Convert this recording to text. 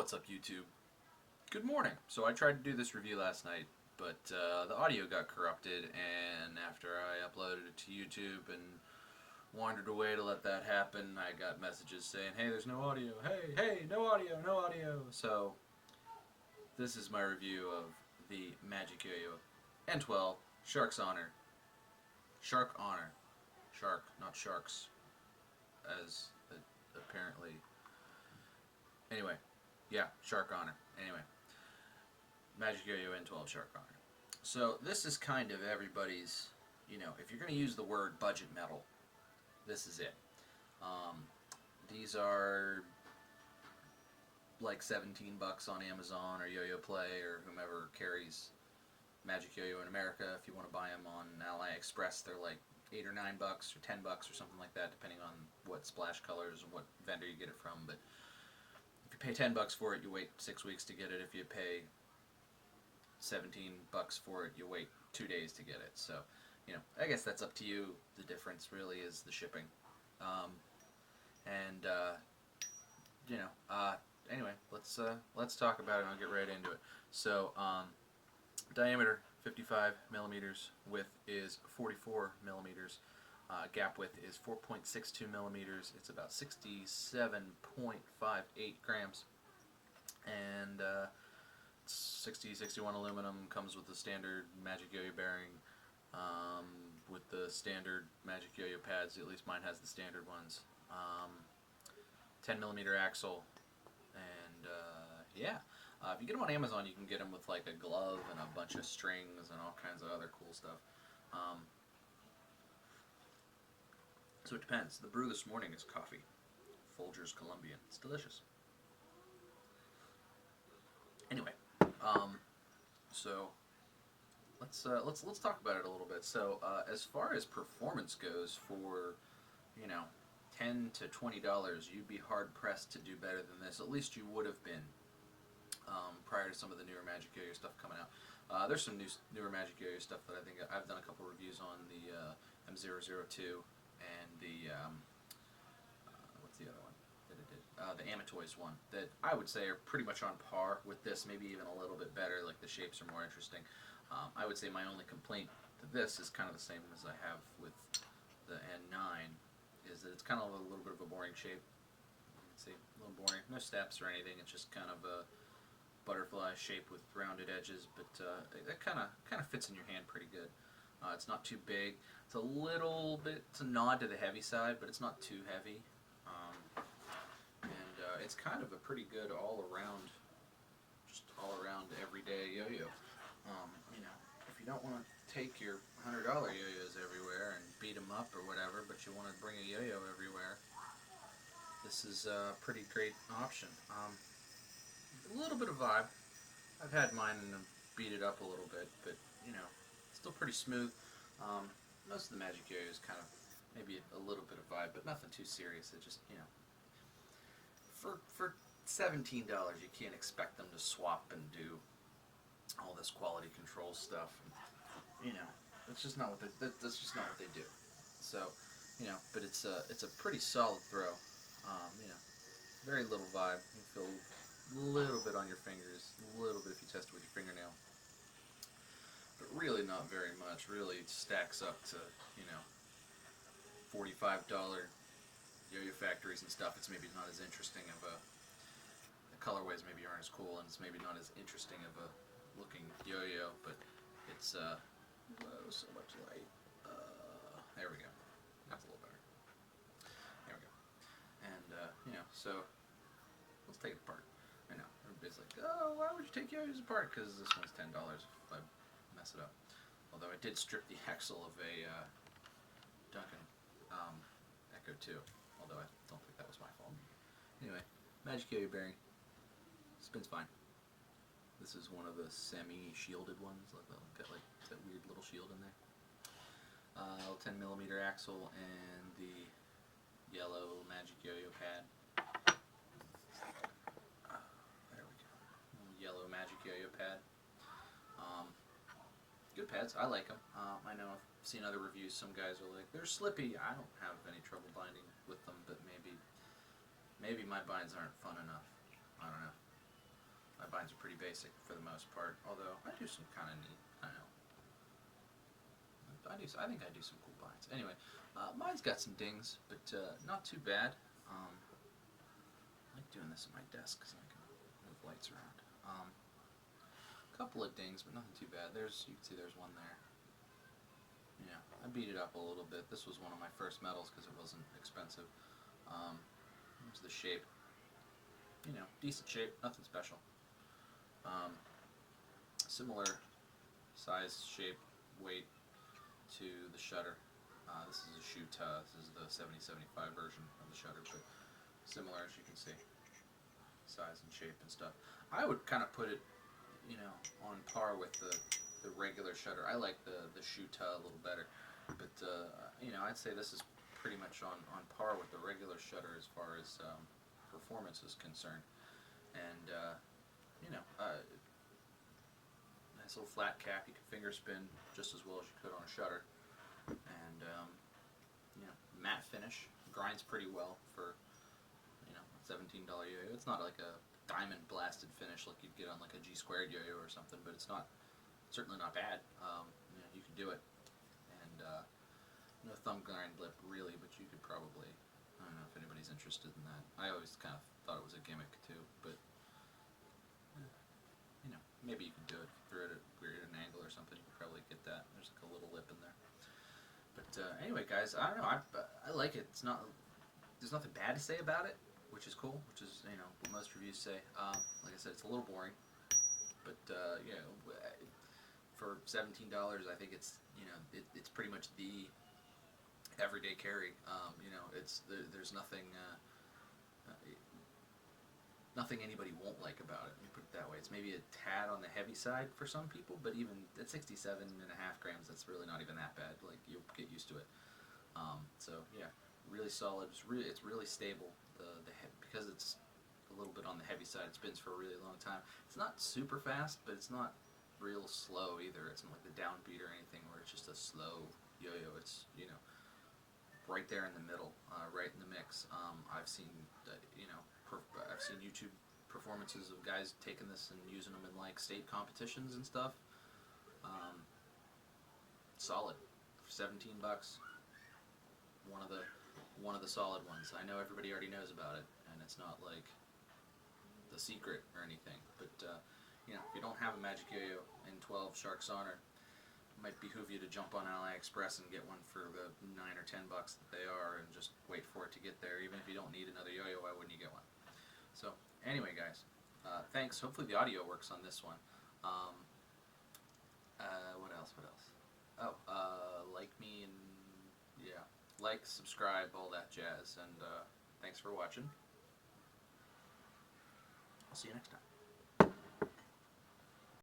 What's up, YouTube? Good morning. So I tried to do this review last night, but the audio got corrupted, and after I uploaded it to YouTube and wandered away to let that happen, I got messages saying, hey, there's no audio, hey, no audio, no audio. So this is my review of the MagicYoyo N12 Shark's Honor. Shark Honor. Shark, not sharks, as apparently. Anyway, yeah, Shark Honor. Anyway, MagicYoyo N12 Shark Honor. So this is kind of everybody's, if you're going to use the word budget metal, this is it. These are like $17 on Amazon or Yo-Yo Play or whomever carries MagicYoyo in America. If you want to buy them on AliExpress, they're like $8 or $9 or $10 or something like that, depending on what splash colors and what vendor you get it from. But if you pay $10 for it, you wait 6 weeks to get it. If you pay $17 for it, you wait 2 days to get it. So, I guess that's up to you. The difference really is the shipping. Anyway, let's talk about it and I'll get right into it. So, diameter 55 millimeters, width is 44 millimeters, gap width is 4.62 millimeters. It's about 67.58 grams, and 60-61 aluminum. Comes with the standard MagicYoyo bearing, with the standard MagicYoyo pads. At least mine has the standard ones. 10 millimeter axle, and yeah. If you get them on Amazon, you can get them with like a glove and a bunch of strings and all kinds of other cool stuff. So it depends. The brew this morning is coffee, Folgers Colombian. It's delicious. Anyway, so let's talk about it a little bit. So as far as performance goes, for $10 to $20, you'd be hard pressed to do better than this. At least you would have been prior to some of the newer MagicYoyo stuff coming out. There's some newer MagicYoyo stuff that I think I've done a couple reviews on, the M002 and the what's the other one that it did? The Amatoys one, that I would say are pretty much on par with this, maybe even a little bit better. Like the shapes are more interesting. I would say my only complaint to this is kind of the same as I have with the N9, is that it's kind of a little bit of a boring shape. You can see, a little boring. No steps or anything. It's just kind of a butterfly shape with rounded edges, but it kind of fits in your hand pretty good. It's not too big. It's a little bit. It's a nod to the heavy side, but it's not too heavy. It's kind of a pretty good all-around, just all-around everyday yo-yo. If you don't want to take your $100 yo-yos everywhere and beat them up or whatever, but you want to bring a yo-yo everywhere, this is a pretty great option. A little bit of vibe. I've had mine and beat it up a little bit, but still pretty smooth. Most of the MagicYoyos kind of maybe a little bit of vibe, but nothing too serious. It just for $17, you can't expect them to swap and do all this quality control stuff. That's just not what that's just not what they do. So, but it's a pretty solid throw. Very little vibe. You feel a little bit on your fingers, a little bit if you test it with your fingernail, but really not very much. Really, it stacks up to $45 yo-yo factories and stuff. It's maybe not as interesting of the colorways maybe aren't as cool, and it's maybe not as interesting of a looking yo-yo, but it's so much light. There we go. That's a little better. There we go. And so let's take it apart. I know everybody's like, oh, why would you take yo-yos apart? Because this one's $10 if I mess it up. Although I did strip the axle of a Duncan Echo 2. Although I don't think that was my fault. Anyway, MagicYoyo bearing. Spins fine. This is one of the semi-shielded ones. Got like that weird little shield in there. 10 millimeter axle and the yellow MagicYoyo pad. There we go. Yellow MagicYoyo pad. Good pads. I like them. I know I've seen other reviews. Some guys are like, they're slippy. I don't have any trouble binding with them, but maybe my binds aren't fun enough. I don't know. pretty basic for the most part, although I do some kind of neat, I don't know. I think I do some cool binds. Anyway, mine's got some dings, but not too bad. I like doing this at my desk because I can move lights around. A couple of dings, but nothing too bad. You can see there's one there. Yeah, I beat it up a little bit. This was one of my first medals because it wasn't expensive. Here's the shape. You know, decent shape, nothing special. Similar size, shape, weight to the shutter. This is a Shuta. This is the 7075 version of the shutter, but similar as you can see, size and shape and stuff. I would kind of put it, you know, on par with the regular shutter. I like the Shuta a little better, but you know, I'd say this is pretty much on par with the regular shutter as far as performance is concerned. And you know, nice little flat cap. You can finger spin just as well as you could on a shutter. And you know, matte finish, grinds pretty well for, you know, $17 yo-yo. It's not like a diamond blasted finish like you'd get on like a G squared yo-yo or something, but it's not, certainly not bad. You know, you can do it. And no thumb grind lip really, but you could probably, I don't know if anybody's interested in that. I always kind of thought it was a gimmick too, but you know, maybe you can do it. If you threw it at an angle or something, you could probably get that. There's like a little lip in there. But anyway, guys, I don't know. I like it. It's not. There's nothing bad to say about it, which is cool. Which is, you know, what most reviews say. Like I said, it's a little boring, but you know, for $17, I think it's, you know, it's pretty much the everyday carry. You know, there's nothing. Nothing anybody won't like about it, let me put it that way. It's maybe a tad on the heavy side for some people, but even at 67.5 grams, that's really not even that bad. Like, you'll get used to it. So yeah, really solid. It's really stable. Because it's a little bit on the heavy side, it spins for a really long time. It's not super fast, but it's not real slow either. It's not like the downbeat or anything where it's just a slow yo-yo. It's, you know, right there in the middle, right in the mix. I've seen, you know, I've seen YouTube performances of guys taking this and using them in like state competitions and stuff. Solid for $17. One of the solid ones. I know everybody already knows about it, and it's not like the secret or anything. But you know, if you don't have a MagicYoyo N12 Shark's Honor, it might behoove you to jump on AliExpress and get one for the $9 or $10 that they are, and just wait for it to get there. Even if you don't need another yo-yo, why wouldn't you get one? So, anyway, guys, thanks. Hopefully the audio works on this one. What else? Oh, like me and, yeah, like, subscribe, all that jazz. And thanks for watching. I'll see you next time.